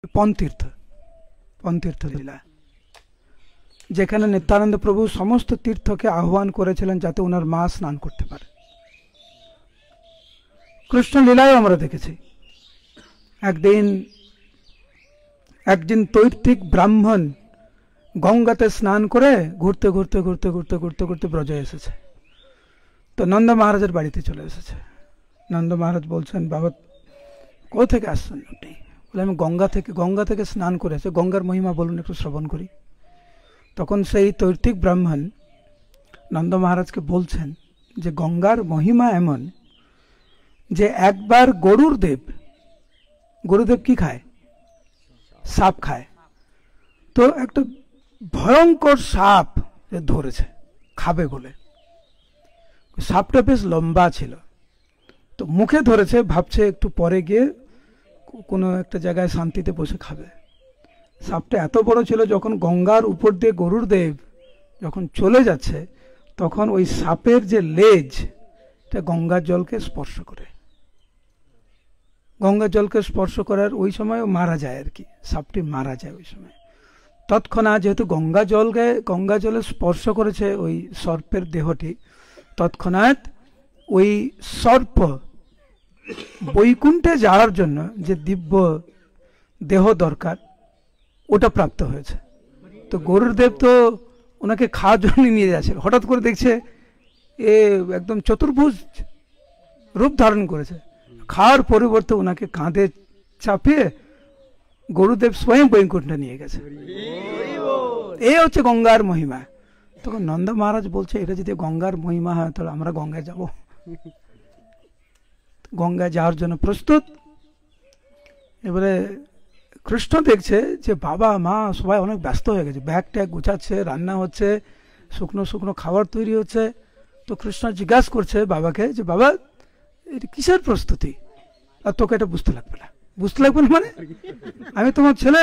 পনতীর্থ, পনতীর্থ লীলা, যেখানে নিত্যানন্দ প্রভু সমস্ত তীর্থকে আহ্বান করেছিলেন যাতে ওনার মা স্নান করতে পারে। কৃষ্ণ লীলায় আমরা দেখেছি একদিন তৈর্থিক ব্রাহ্মণ গঙ্গাতে স্নান করে ঘুরতে ঘুরতে ঘুরতে ঘুরতে ঘুরতে ঘুরতে ব্রজে এসেছে। তো নন্দ মহারাজের বাড়িতে চলে এসেছে। নন্দ মহারাজ বলছেন, বাবা কোথা থেকে আসছেন আপনি? বলে, আমি গঙ্গা থেকে স্নান করেছে। গঙ্গার মহিমা বলুন, একটু শ্রবণ করি। তখন সেই তৈর্থিক ব্রাহ্মণ নন্দ মহারাজকে বলছেন যে গঙ্গার মহিমা এমন যে একবার গরুদেব কি খায়? সাপ খায়। তো একটা ভয়ঙ্কর সাপ ধরেছে খাবে বলে। সাপটা বেশ লম্বা ছিল, তো মুখে ধরেছে, ভাবছে একটু পরে গিয়ে কোনো একটা জায়গায় শান্তিতে বসে খাবে। সাপটা এত বড় ছিল, যখন গঙ্গার উপর দিয়ে গরুর দেব যখন চলে যাচ্ছে, তখন ওই সাপের যে লেজ, এটা গঙ্গার জলকে স্পর্শ করে। গঙ্গার জলকে স্পর্শ করার ওই সময় মারা যায় আর কি, সাপটি মারা যায় ওই সময়। তৎক্ষণাৎ যেহেতু গঙ্গা জলে স্পর্শ করেছে ওই সর্পের দেহটি, তৎক্ষণাৎ ওই সর্প বৈকুণ্ঠে যাওয়ার জন্য যে দিব্য দেহ দরকার, ওটা প্রাপ্ত হয়েছে। তো গরুর দেব তো ওনাকে খাওয়ার জন্য নিয়ে যাচ্ছে, হঠাৎ করে দেখছে এ একদম চতুর্ভুজ রূপ ধারণ করেছে। খাওয়ার পরিবর্তে ওনাকে কাঁধে চাপিয়ে গরুদেব স্বয়ং বৈকুণ্ঠে নিয়ে গেছে। এই হচ্ছে গঙ্গার মহিমা। তখন নন্দ মহারাজ বলছে, এটা যদি গঙ্গার মহিমা হয় তাহলে আমরা গঙ্গায় যাব। গঙ্গায় যাওয়ার জন্য প্রস্তুত। এবারে কৃষ্ণ দেখছে যে বাবা মা সবাই অনেক ব্যস্ত হয়ে গেছে, ব্যাগ ট্যাগ গুছাচ্ছে, রান্না হচ্ছে, শুকনো শুকনো খাবার তৈরি হচ্ছে। তো কৃষ্ণ জিজ্ঞাসা করছে বাবাকে যে বাবা এটা কিসের প্রস্তুতি? আর তোকে এটা বুঝতে লাগবে না। বুঝতে লাগবে না মানে? আমি তোমার ছেলে,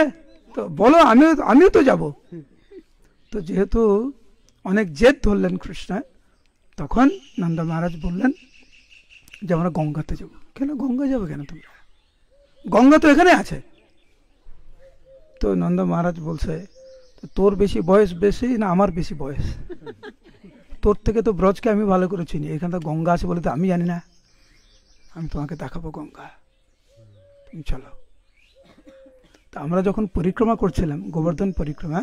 তো বলো, আমিও তো যাব। তো যেহেতু অনেক জেদ ধরলেন কৃষ্ণ, তখন নন্দ মহারাজ বললেন যে আমরা গঙ্গাতে যাব। কেন গঙ্গা যাবে কেন তোমরা? গঙ্গা তো এখানে আছে। তো নন্দ মহারাজ বলছে, তোর বেশি বয়স বেশি না আমার বেশি বয়স? তোর থেকে তো ব্রজকে আমি ভালো করে চিনি, এখানে তো গঙ্গা আছে বলে তো আমি জানি না। আমি তোমাকে দেখাবো গঙ্গা, তুমি চলো। তো আমরা যখন পরিক্রমা করছিলাম, গোবর্ধন পরিক্রমা,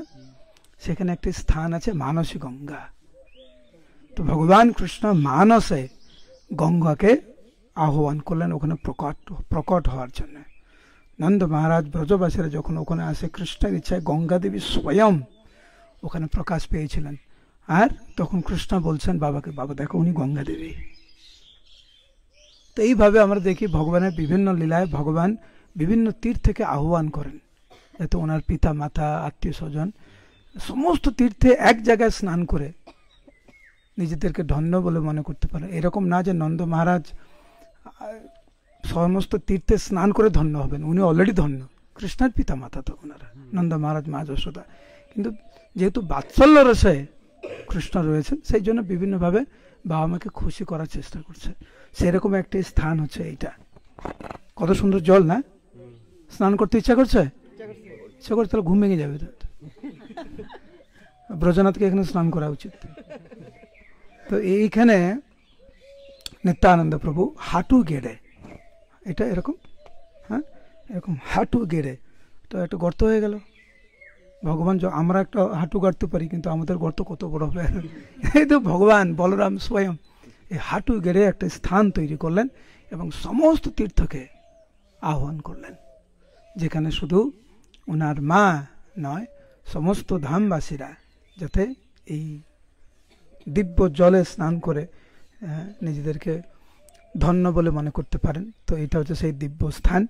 সেখানে একটি স্থান আছে মানসী গঙ্গা। তো ভগবান কৃষ্ণ মানসে গঙ্গাকে আহ্বান করলেন ওখানে প্রকট হওয়ার জন্য। নন্দ মহারাজ ব্রজবাসীরা যখন ওখানে আসে, কৃষ্ণের ইচ্ছায় গঙ্গা দেবী স্বয়ং ওখানে প্রকাশ পেয়েছিলেন। আর তখন কৃষ্ণ বলছেন বাবাকে, বাবা দেখো উনি গঙ্গা দেবী। তো এইভাবে আমরা দেখি ভগবানের বিভিন্ন লীলায় ভগবান বিভিন্ন তীর থেকে আহ্বান করেন, যাতে ওনার পিতা মাতা আত্মীয় স্বজন সমস্ত তীর্থে এক জায়গায় স্নান করে নিজেদেরকে ধন্য বলে মনে করতে পারে। এরকম না যে নন্দ মহারাজ সমস্ত তীর্থে স্নান করে ধন্য হবেন, উনি অলরেডি ধন্য। কৃষ্ণের পিতা মাতা তো ওনারা, নন্দ মহারাজ মা যশোদা। কিন্তু যেহেতু বাৎসল্য রসে কৃষ্ণ রয়েছেন, সেই জন্য বিভিন্নভাবে বাবা মাকে খুশি করার চেষ্টা করছে। সেরকম একটি স্থান হচ্ছে এইটা। কত সুন্দর জল না? স্নান করতে ইচ্ছা করছে? ইচ্ছা করছে তাহলে ঘুম ভেঙে যাবে। ব্রজনাথকে এখানে স্নান করা উচিত। তো এইখানে নিত্যানন্দ প্রভু হাঁটু গেড়ে, এটা এরকম, হ্যাঁ এরকম হাঁটু গেড়ে, তো একটা গর্ত হয়ে গেল। ভগবান, আমরা একটা হাঁটু গাড়তে পারি, কিন্তু আমাদের গর্ত কত বড় হবে। এই তো ভগবান বলরাম স্বয়ং এই হাঁটু গেড়ে একটা স্থান তৈরি করলেন এবং সমস্ত তীর্থকে আহ্বান করলেন, যেখানে শুধু ওনার মা নয়, সমস্ত ধামবাসীরা যাতে এই দিব্য জলে স্নান করে নিজেদেরকে ধন্য বলে মনে করতে পারেন। তো এটা হচ্ছে সেই দিব্য স্থান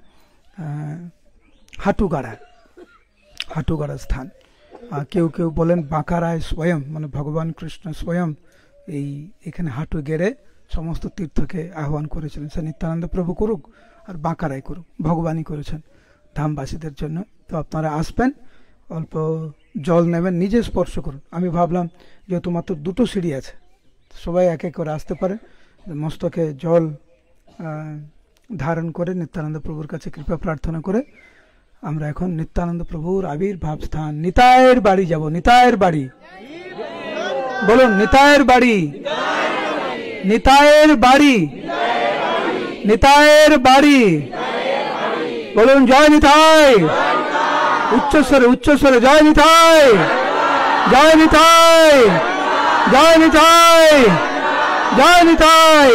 হাঁটুগাড়া স্থান। কেউ কেউ বলেন বাঁকারায় স্বয়ং, মানে ভগবান কৃষ্ণ স্বয়ং এখানে হাঁটু গেড়ে সমস্ত তীর্থকে আহ্বান করেছিলেন। সে নিত্যানন্দ প্রভু করুক আর বাঁকারায় করুক, ভগবানই করেছেন ধামবাসীদের জন্য। তো আপনারা আসবেন, অল্প জল নেবেন, নিজে স্পর্শ করুন। আমি ভাবলাম যেহেতু মাত্র 2টো সিঁড়ি আছে, সবাই এক এক করে আসতে পারে, মস্তকে জল ধারণ করে নিত্যানন্দ প্রভুর কাছে কৃপা প্রার্থনা করে আমরা এখন নিত্যানন্দ প্রভুর আবির্ভাব স্থান নিতাইয়ের বাড়ি যাব। নিতাইয়ের বাড়ি বলুন, নিতাইয়ের বাড়ি, নিতাইয়ের বাড়ি, নিতাইয়ের বাড়ি বলুন, জয় নিতাই। উচ্চস্বরে উচ্চস্বরে জয় নিতাই, জয় নিতাই, জয় নিতাই, জয় নিতাই,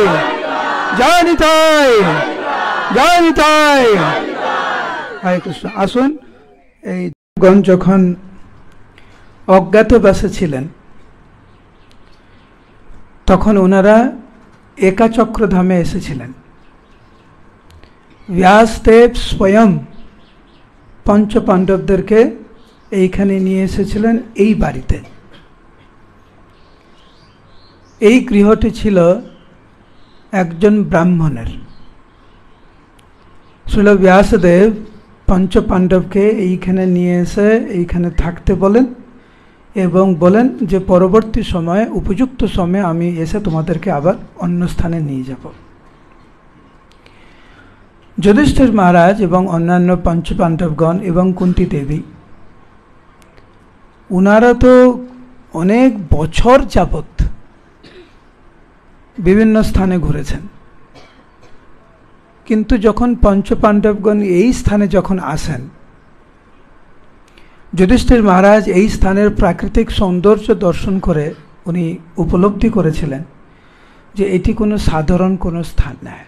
জয় নিতাই, জয় নিতাই। হরে কৃষ্ণ। আসুন, এই গণ যখন অজ্ঞাতবাসে ছিলেন তখন ওনারা একাচক্র ধামে এসেছিলেন। ব্যাসদেব স্বয়ং পঞ্চপাণ্ডবদেরকে এইখানে নিয়ে এসেছিলেন, এই বাড়িতে। এই গৃহটি ছিল একজন ব্রাহ্মণের। শ্রীল ব্যাসদেব পঞ্চপাণ্ডবকে এইখানে নিয়ে এসে এইখানে থাকতে বলেন এবং বলেন যে পরবর্তী সময়ে উপযুক্ত সময়ে আমি এসে তোমাদেরকে আবার অন্য স্থানে নিয়ে যাব। যুধিষ্ঠির মহারাজ এবং অন্যান্য পঞ্চপাণ্ডবগণ এবং কুন্তী দেবী, ওনারা তো অনেক বছর যাবৎ বিভিন্ন স্থানে ঘুরেছেন, কিন্তু যখন পঞ্চপাণ্ডবগণ এই স্থানে যখন আসেন, যুধিষ্ঠির মহারাজ এই স্থানের প্রাকৃতিক সৌন্দর্য দর্শন করে উনি উপলব্ধি করেছিলেন যে এটি কোনো সাধারণ কোনো স্থান নয়।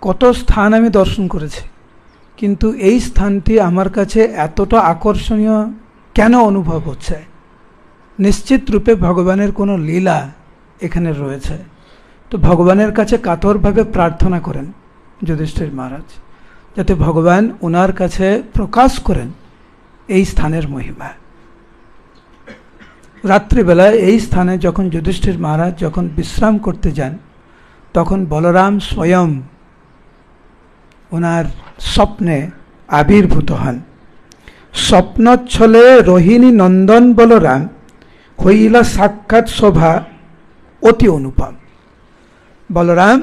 কত স্থান আমি দর্শন করেছি, কিন্তু এই স্থানটি আমার কাছে এতটা আকর্ষণীয় কেন অনুভব হচ্ছে? নিশ্চিত রূপে ভগবানের কোনো লীলা এখানে রয়েছে। তো ভগবানের কাছে কাতরভাবে প্রার্থনা করেন যুধিষ্ঠির মহারাজ, যাতে ভগবান ওনার কাছে প্রকাশ করেন এই স্থানের মহিমা। রাত্রিবেলায় এই স্থানে যখন যুধিষ্ঠির মহারাজ যখন বিশ্রাম করতে যান, তখন বলরাম স্বয়ং ওনার স্বপ্নে আবির্ভূত হন। স্বপ্নচ্ছলে রোহিণী নন্দন বলরাম হইলা সাক্ষাৎ শোভা অতি অনুপম। বলরাম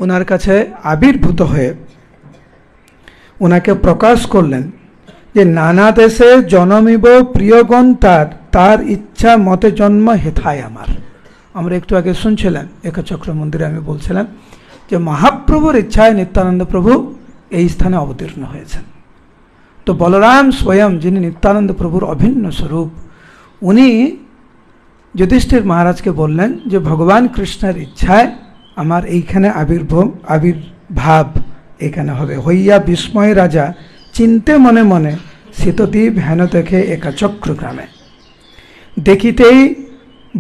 ওনার কাছে আবির্ভূত হয়ে ওনাকে প্রকাশ করলেন যে নানা দেশে জনমিব প্রিয়গণ তার, তার ইচ্ছা মতে জন্ম হেথায় আমার। আমরা একটু আগে শুনছিলাম, একাচক্র মন্দিরে আমি বলছিলাম যে মহাপ্রভুর ইচ্ছায় নিত্যানন্দ প্রভু এই স্থানে অবতীর্ণ হয়েছেন। তো বলরাম স্বয়ং, যিনি নিত্যানন্দ প্রভুর অভিন্ন স্বরূপ, উনি যুধিষ্ঠির মহারাজকে বললেন যে ভগবান কৃষ্ণের ইচ্ছায় আমার এইখানে আবির্ভাব এখানে হবে। হইয়া বিস্ময় রাজা চিন্তে মনে মনে শীতদ্বীপ হেন দেখে একাচক্র গ্রামে। দেখিতেই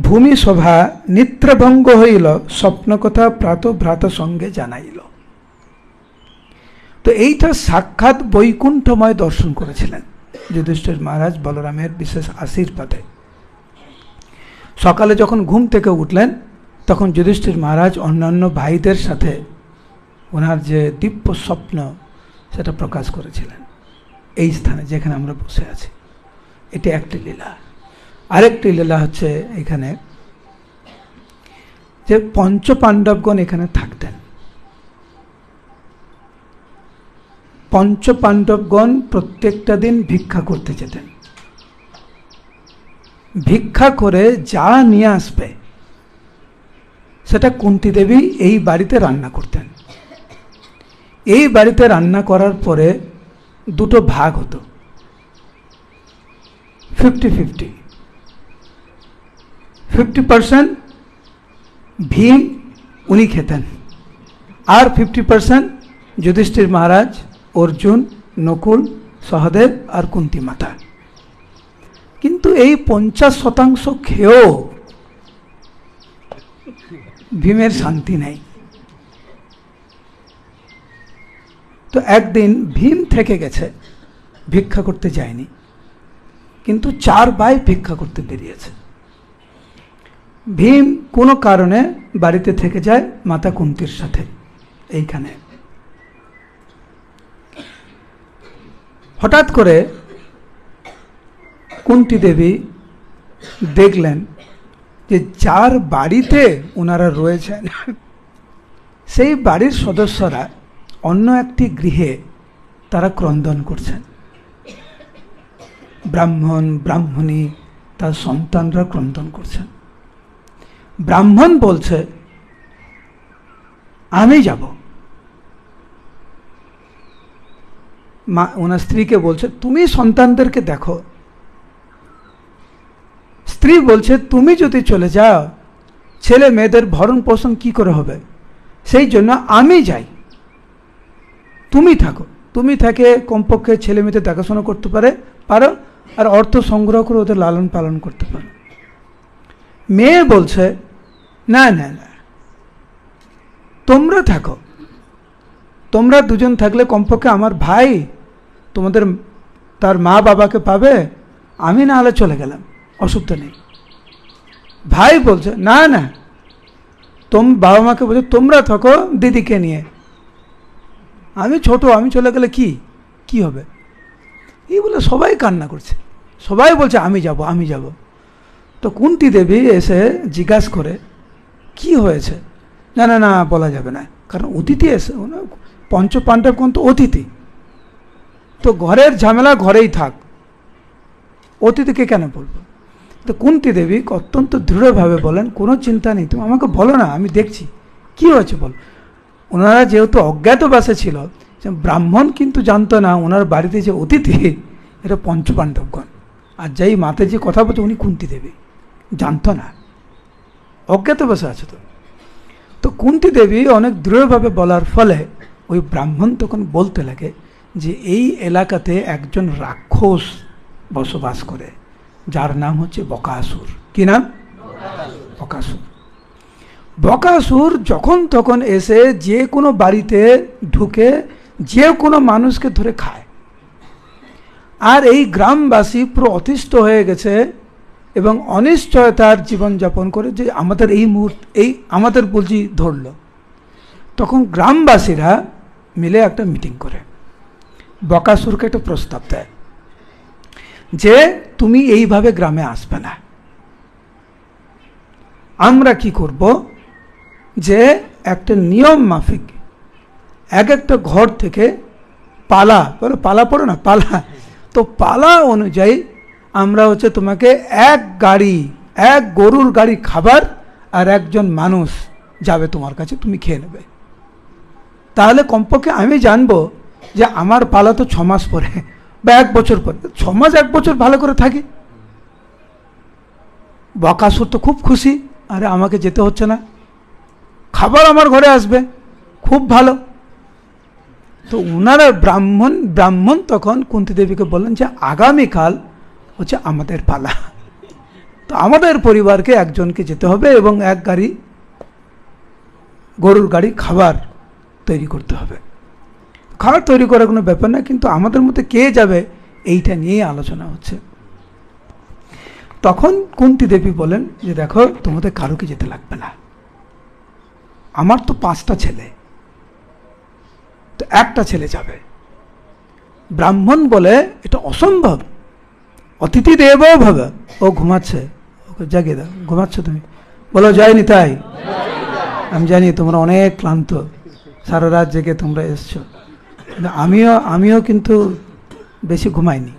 ভূমি শোভা নিদ্রাভঙ্গ হইল, স্বপ্নকথা প্রাত ভ্রাত সঙ্গে জানাইল। তো এইটা সাক্ষাৎ বৈকুণ্ঠময় দর্শন করেছিলেন যুধিষ্ঠির মহারাজ বলরামের বিশেষ আশীর্বাদে। সকালে যখন ঘুম থেকে উঠলেন, তখন যুধিষ্ঠির মহারাজ অন্যান্য ভাইদের সাথে ওনার যে দিব্য স্বপ্ন সেটা প্রকাশ করেছিলেন এই স্থানে যেখানে আমরা বসে আছি। এটি একটি লীলা। আরেকটি লীলা হচ্ছে এখানে যে পঞ্চপাণ্ডবগণ এখানে থাকতেন। পঞ্চপাণ্ডবগণ প্রত্যেকটা দিন ভিক্ষা করতে যেতেন। ভিক্ষা করে যা নিয়ে আসবে সেটা কুন্তী দেবী এই বাড়িতে রান্না করতেন। এই বাড়িতে রান্না করার পরে দুটো ভাগ হতো, 50-50। 50% ভীম উনি খেতেন, আর 50% যুধিষ্ঠির মহারাজ, অর্জুন, নকুল, সহদেব আর কুন্তী মাতা। কিন্তু এই 50% খেয়েও ভীমের শান্তি নেই। তো একদিন ভীম থেকে গেছে, ভিক্ষা করতে যায়নি, কিন্তু 4 ভাই ভিক্ষা করতে বেরিয়েছে। ভীম কোনো কারণে বাড়িতে থেকে যায় মাতা কুন্তীর সাথে। এইখানে হঠাৎ করে কুন্তী দেবী দেখলেন যে যার বাড়িতে ওনারা রয়েছেন সেই বাড়ির সদস্যরা অন্য একটি গৃহে তারা ক্রন্দন করছেন। ব্রাহ্মণ ব্রাহ্মণী তার সন্তানরা ক্রন্দন করছেন। ব্রাহ্মণ বলছে আমি যাব। মা ওনার স্ত্রীকে বলছে তুমি সন্তানদেরকে দেখো। স্ত্রী বলছে তুমি যদি চলে যাও ছেলে মেয়েদের ভরণ পোষণ কি করে হবে, সেই জন্য আমি যাই, তুমি থাকো, তুমি থাকে কমপক্ষে ছেলে মেয়েদের দেখাশোনা করতে পারো আর অর্থ সংগ্রহ করে ওদের লালন পালন করতে পারো। মেয়ে বলছে না না না, তোমরা থাকো, তোমরা দুজন থাকলে কমপক্ষে আমার ভাই তোমাদের তার মা বাবাকে পাবে, আমি না হলে চলে গেলাম, অসুবিধা নেই। ভাই বলছে না না, বাবা মাকে বলছে তোমরা থাকো দিদিকে নিয়ে, আমি ছোট, আমি চলে গেলে কি হবে। এই বলে সবাই কান্না করছে, সবাই বলছে আমি যাব আমি যাব। তো কুন্তী দেবী এসে জিজ্ঞাসা করে কি হয়েছে। না না না, বলা যাবে না, কারণ অতিথি এসে, পঞ্চপাণ্ডব কিন্তু অতিথি, তো ঘরের ঝামেলা ঘরেই থাক, অতিথিকে কেন বলবো। তো কুন্তী দেবী অত্যন্ত দৃঢ়ভাবে বলেন কোনো চিন্তা নেই, তুমি আমাকে বলো না, আমি দেখছি কি হয়েছে বল। ওনারা যেহেতু অজ্ঞাতবাসে ছিল, ব্রাহ্মণ কিন্তু জানতো না ওনার বাড়িতে যে অতিথি এটা পঞ্চপাণ্ডবগণ, আর যেই মাতে যে কথা বলছে উনি কুন্তী দেবী, জানতো না, অজ্ঞাতবাসে আছে। তো কুন্তী দেবী অনেক দৃঢ়ভাবে বলার ফলে ওই ব্রাহ্মণ তখন বলতে লাগে যে এই এলাকাতে একজন রাক্ষস বসবাস করে, যার নাম হচ্ছে বকাসুর। কি নাম? বকাসুর। বকাসুর যখন তখন এসে যে কোনো বাড়িতে ঢুকে যে কোনো মানুষকে ধরে খায়, আর এই গ্রামবাসী পুরো অতিষ্ঠ হয়ে গেছে এবং অনিশ্চয়তার জীবনযাপন করে যে আমাদের এই মুহূর্তে আমাদের বলছি ধরল। তখন গ্রামবাসীরা মিলে একটা মিটিং করে বকাসুরকে একটা প্রস্তাব দেয় যে তুমি এইভাবে গ্রামে আসবে না, আমরা কি করব যে একটা নিয়ম মাফিক একটা ঘর থেকে পালা পড়ো না, পালা, তো পালা অনুযায়ী আমরা হচ্ছে তোমাকে এক গরুর গাড়ি খাবার আর একজন মানুষ যাবে তোমার কাছে, তুমি খেয়ে নেবে। তাহলে কমপক্ষে আমি জানবো যে আমার পালা তো 6 মাস পরে বা 1 বছর পরে, 6 মাস 1 বছর ভালো করে থাকি। বকাসুর তো খুব খুশি, আরে আমাকে যেতে হচ্ছে না, খাবার আমার ঘরে আসবে, খুব ভালো। তো ওনারা ব্রাহ্মণ তখন কুন্তী দেবীকে বললেন যে আগামীকাল হচ্ছে আমাদের পালা, তো আমাদের পরিবারকে একজনকে যেতে হবে এবং 1 গাড়ি গরুর গাড়ি খাবার তৈরি করতে হবে। খাবার তৈরি করার কোনো ব্যাপার না, কিন্তু আমাদের মধ্যে কে যাবে এইটা নিয়েই আলোচনা হচ্ছে। তখন কুন্তী দেবী বলেন যে দেখো তোমাদের কারোকে যেতে লাগবে না, আমার তো 5টা ছেলে, তো একটা ছেলে যাবে। ব্রাহ্মণ বলে এটা অসম্ভব, অতিথি দেব ভাবে, ও ঘুমাচ্ছে, ওকে জাগিয়ে দাও, ঘুমাচ্ছ তুমি, বলো যায়নি তাই, আমি জানি তোমরা অনেক ক্লান্ত, সারা রাত জেগে তোমরা এসছো, আমিও কিন্তু বেশি ঘুমাইনি,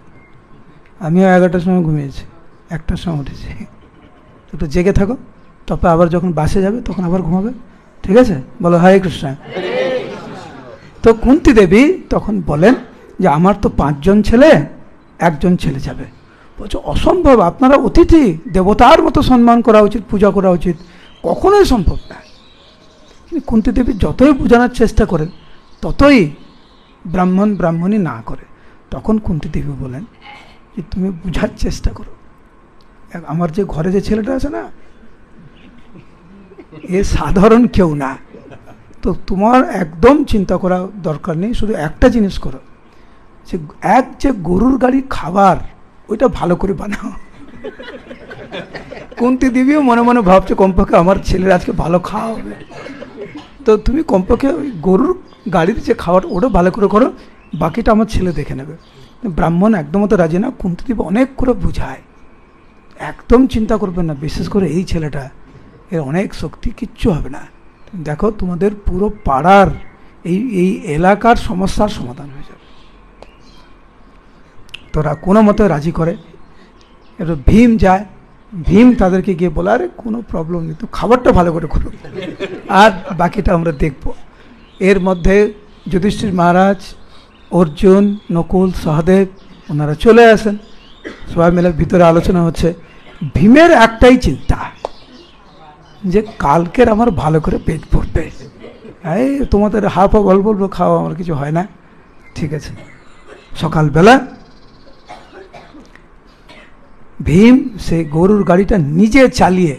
আমিও 11টার সময় ঘুমিয়েছি, 1টার সময় উঠেছি, একটু জেগে থাকো, তবে আবার যখন বাসে যাবে তখন আবার ঘুমাবে, ঠিক আছে, বলো হরে কৃষ্ণ। তো কুন্তী দেবী তখন বলেন যে আমার তো 5 জন ছেলে, 1 জন ছেলে যাবে। বলছে অসম্ভব, আপনারা অতিথি, দেবতার মতো সম্মান করা উচিত, পূজা করা উচিত, কখনোই সম্ভব না। কুন্তী দেবী যতই বোঝানোর চেষ্টা করেন ততই ব্রাহ্মণী না করে। তখন কুন্তী দেবী বলেন যে তুমি বোঝার চেষ্টা করো, আমার যে ঘরে যে ছেলেটা আছে না, এ সাধারণ কেউ না, তো তোমার একদম চিন্তা করা দরকার নেই, শুধু একটা জিনিস করো, যে গরুর গাড়ি খাবার ওইটা ভালো করে বানাও। কুন্তী দেবীও মনে মনে ভাবছে কমপক্ষে আমার ছেলের আজকে ভালো খাওয়া হবে, তো তুমি কমপক্ষে ওই গরুর গাড়ির যে খাবার ওটা ভালো করে করো, বাকিটা আমার ছেলে দেখে নেবে। ব্রাহ্মণ একদম তো রাজি না, কুন্তী দেবী অনেক করে বুঝায়, একদম চিন্তা করবেন না, বিশেষ করে এই ছেলেটা, এর অনেক শক্তি, কিচ্ছু হবে না, দেখো তোমাদের পুরো পাড়ার এই এলাকার সমস্যার সমাধান হয়ে যাবে। তোরা কোনো মতে রাজি করে। এবার ভীম যায়, ভীম তাদেরকে গিয়ে বলে, আরে কোনো প্রবলেম নেই, তো খাবারটা ভালো করে করো, আর বাকিটা আমরা দেখব। এর মধ্যে যুধিষ্ঠির মহারাজ, অর্জুন, নকুল, সহদেব ওনারা চলে আসেন। সবাই মিলে ভিতরে আলোচনা হচ্ছে। ভীমের একটাই চিন্তা যে কালকের আমার ভালো করে পেট ভরবে, এই তোমাদের হাফ অল্প অল্প খাওয়া আমার কিছু হয় না, ঠিক আছে। সকালবেলা ভীম সেই গরুর গাড়িটা নিজে চালিয়ে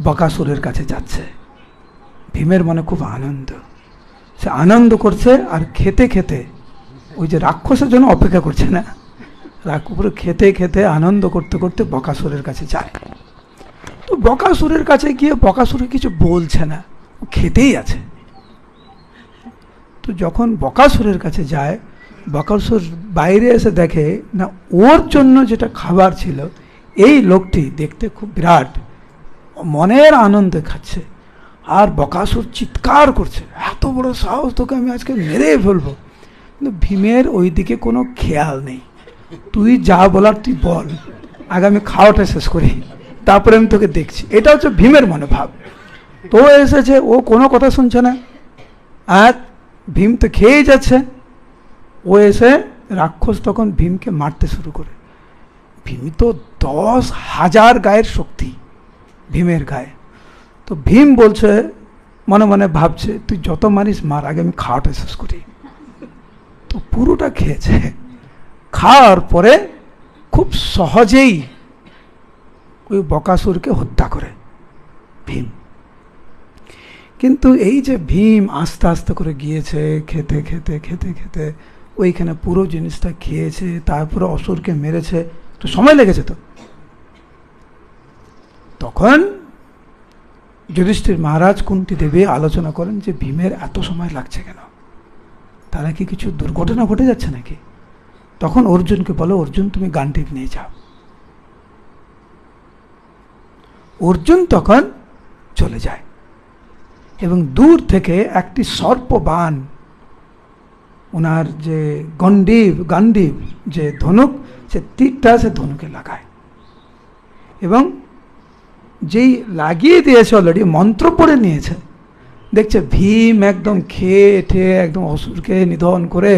বকাসুরের কাছে যাচ্ছে। ভীমের মনে খুব আনন্দ, সে আনন্দ করছে আর খেতে খেতে, ওই যে রাক্ষসের জন্য অপেক্ষা করছে না, রাক্ষসে খেতে খেতে আনন্দ করতে করতে বকাসুরের কাছে যায়। তো বকাসুরের কাছে গিয়ে বকাসুর কিছু বলছে না, ও খেতেই আছে। তো যখন বকাসুরের কাছে যায়, বকাসুর বাইরে এসে দেখে না ওর জন্য যেটা খাবার ছিল, এই লোকটি দেখতে খুব বিরাট, মনের আনন্দে খাচ্ছে। আর বকাসুর চিৎকার করছে, এত বড় সাহস, তোকে আমি আজকে মেরে ফেলবো। কিন্তু ভীমের ওই দিকে কোনো খেয়াল নেই, তুই যা বলার তুই বল, আগে আমি খাওয়াটা শেষ করি, তারপরে আমি তোকে দেখছি। এটা হচ্ছে ভীমের মনোভাব। তো এসেছে, ও কোনো কথা শুনছে না, আর ভীম তো খেয়েই যাচ্ছে। ও এসে রাক্ষস তখন ভীমকে মারতে শুরু করে। ভীম তো 10,000 গায়ের শক্তি ভীমের গায়ে। তো ভীম বলছে, মনে মনে ভাবছে, তুই যত মারিস মার, আগে আমি খাওয়াটা শেষ করি। তো পুরোটা খেয়েছে। খাওয়ার পরে খুব সহজেই ওই বকাসুরকে হত্যা করে ভীম। কিন্তু এই যে ভীম আস্তে আস্তে করে গিয়েছে, খেতে খেতে খেতে খেতে ওইখানে পুরো জিনিসটা খেয়েছে, তারপরে অসুরকে মেরেছে, তো সময় লেগেছে। তো তখন যুধিষ্ঠির মহারাজ, কুন্তি দেবী আলোচনা করেন যে ভীমের এত সময় লাগছে কেন, তারা কি কিছু দুর্ঘটনা ঘটে যাচ্ছে নাকি? তখন অর্জুনকে বলো, অর্জুন তুমি গান্ডীব নিয়ে যাও। অর্জুন তখন চলে যায় এবং দূর থেকে একটি সর্পবাণ, ওনার যে গান্ডীব যে ধনুক, সে তীরটা সে ধনুকে লাগায় এবং যেই লাগিয়ে দিয়েছে অলরেডি, মন্ত্র পড়ে নিয়েছে, দেখছে ভীম একদম খেয়ে ঠেয়ে একদম অসুরকে নিধন করে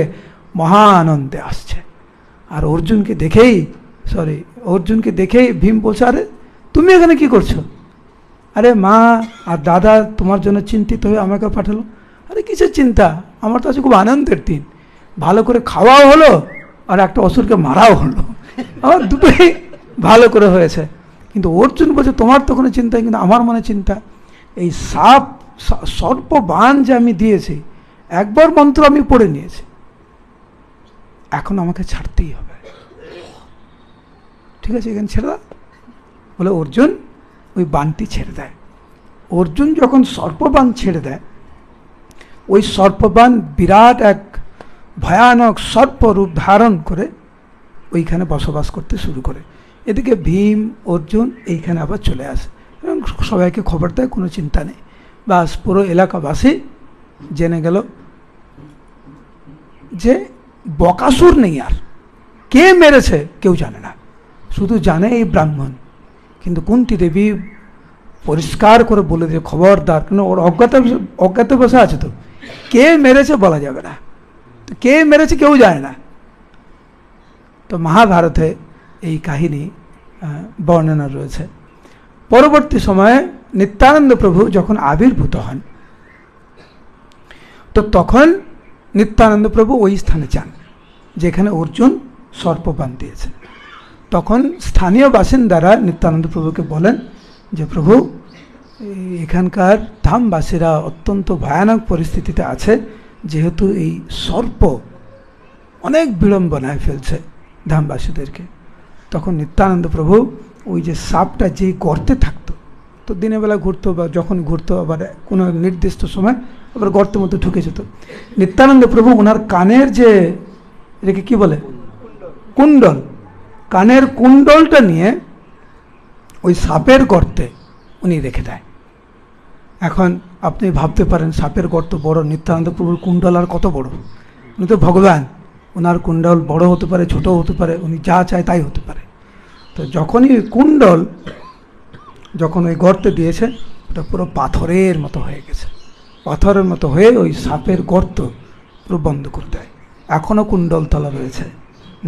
মহা আনন্দে আসছে। আর অর্জুনকে দেখেই ভীম বলছে, আরে তুমি এখানে কি করছো? আরে মা আর দাদা তোমার জন্য চিন্তিত হয়ে আমাকে পাঠালো। আরে কিসের চিন্তা, আমার তো আজকে খুব আনন্দের দিন, ভালো করে খাওয়াও হলো আর একটা অসুরকে মারাও হলো, আমার দুটোই ভালো করে হয়েছে। কিন্তু অর্জুন বলছে, তোমার তো কোনো চিন্তা, কিন্তু আমার মনে চিন্তা, এই সর্পবাণ যে আমি দিয়েছি, একবার মন্ত্র আমি পড়ে নিয়েছি, এখন আমাকে ছাড়তেই হবে। ঠিক আছে, এখানে ছেড়ে দাও বলে অর্জুন ওই বাণটি ছেড়ে দেয়। অর্জুন যখন সর্পবাণ ছেড়ে দেয়, ওই সর্পবাণ বিরাট এক ভয়ানক সর্পরূপ ধারণ করে ওইখানে বসবাস করতে শুরু করে। এদিকে ভীম, অর্জুন এইখানে আবার চলে আসে এবং সবাইকে খবর দেয়, কোনো চিন্তা নেই। বাস পুরো এলাকাবাসী জেনে গেল যে বকাসুর নেই, আর কে মেরেছে কেউ জানে না, শুধু জানে এই ব্রাহ্মণ। কিন্তু কুন্তি দেবী পরিষ্কার করে বলে দিয়ে, খবরদার, কেন ওর অজ্ঞাতে বসে আছে, তো কে মেরেছে বলা যাবে না, তো কে মেরেছে কেউ জানে না। তো মহাভারতে এই কাহিনী বর্ণনা রয়েছে। পরবর্তী সময়ে নিত্যানন্দ প্রভু যখন আবির্ভূত হন, তো তখন নিত্যানন্দ প্রভু ওই স্থানে যান যেখানে অর্জুন সর্পবাণ দিয়েছে। তখন স্থানীয় বাসিন্দারা নিত্যানন্দ প্রভুকে বলেন যে, প্রভু এখানকার ধামবাসীরা অত্যন্ত ভয়ানক পরিস্থিতিতে আছে, যেহেতু এই সর্প অনেক বিড়ম্বনায় ফেলছে ধামবাসীদেরকে। তখন নিত্যানন্দ প্রভু ওই যে সাপটা যেই গর্তে থাকতো, তো দিনের বেলা ঘুরতো বা যখন ঘুরতো, আবার কোনো নির্দিষ্ট সময় আবার গর্তের মধ্যে ঢুকে যেত, নিত্যানন্দ প্রভু ওনার কানের যে এটাকে কি বলে, কুণ্ডল, কানের কুণ্ডলটা নিয়ে ওই সাপের গর্তে উনি রেখে দেয়। এখন আপনি ভাবতে পারেন সাপের গর্ত বড়, নিত্যানন্দ প্রভুর কুণ্ডল আর কত বড়, উনি তো ভগবান, ওনার কুণ্ডল বড় হতে পারে, ছোট হতে পারে, উনি যা চায় তাই হতে পারে। তো যখনই কুণ্ডল যখন ওই গর্তে দিয়েছে, ওটা পুরো পাথরের মতো হয়ে গেছে, পাথরের মতো হয়ে ওই সাপের গর্ত পুরো বন্ধ করে দেয়। এখনও কুণ্ডল তলা রয়েছে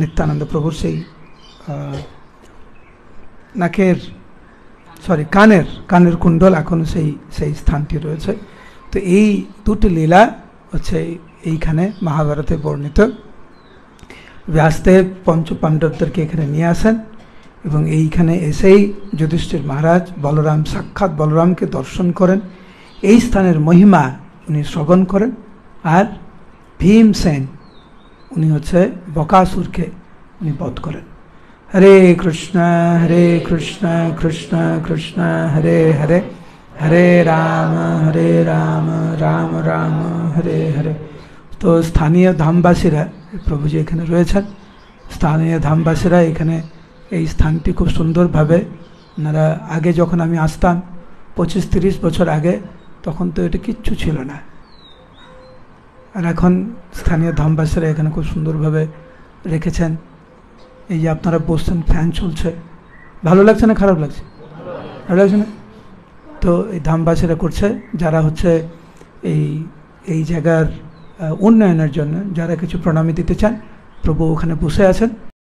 নিত্যানন্দ প্রভুর সেই কানের কুণ্ডল এখনো সেই স্থানটি রয়েছে। তো এই দুটি লীলা হচ্ছে এইখানে মহাভারতে বর্ণিত। ব্যাসদেব পঞ্চপাণ্ডবদেরকে এখানে নিয়ে আসেন এবং এইখানে এসেই যুধিষ্ঠির মহারাজ সাক্ষাৎ বলরামকে দর্শন করেন, এই স্থানের মহিমা উনি শ্রবণ করেন। আর ভীমসেন উনি হচ্ছে বকাসুরকে উনি বধ করেন। হরে কৃষ্ণ কৃষ্ণ কৃষ্ণ হরে হরে, হরে রাম রাম রাম হরে হরে। তো স্থানীয় ধামবাসীরা, প্রভুজি এখানে রয়েছেন, স্থানীয় ধামবাসীরা এখানে এই স্থানটি খুব সুন্দরভাবে, ওনারা আগে যখন আমি আসতাম 25-30 বছর আগে, তখন তো এটা কিচ্ছু ছিল না। আর এখন স্থানীয় ধামবাসীরা এখানে খুব সুন্দরভাবে রেখেছেন। এই যে আপনারা বসছেন, ফ্যান চলছে, ভালো লাগছে না খারাপ লাগছে? ভালো লাগছে না? তো এই ধামবাসীরা করছে, যারা হচ্ছে এই জায়গার উন্নয়নের জন্য যারা কিছু প্রণামী দিতে চান, প্রভু ওখানে বসে আছেন।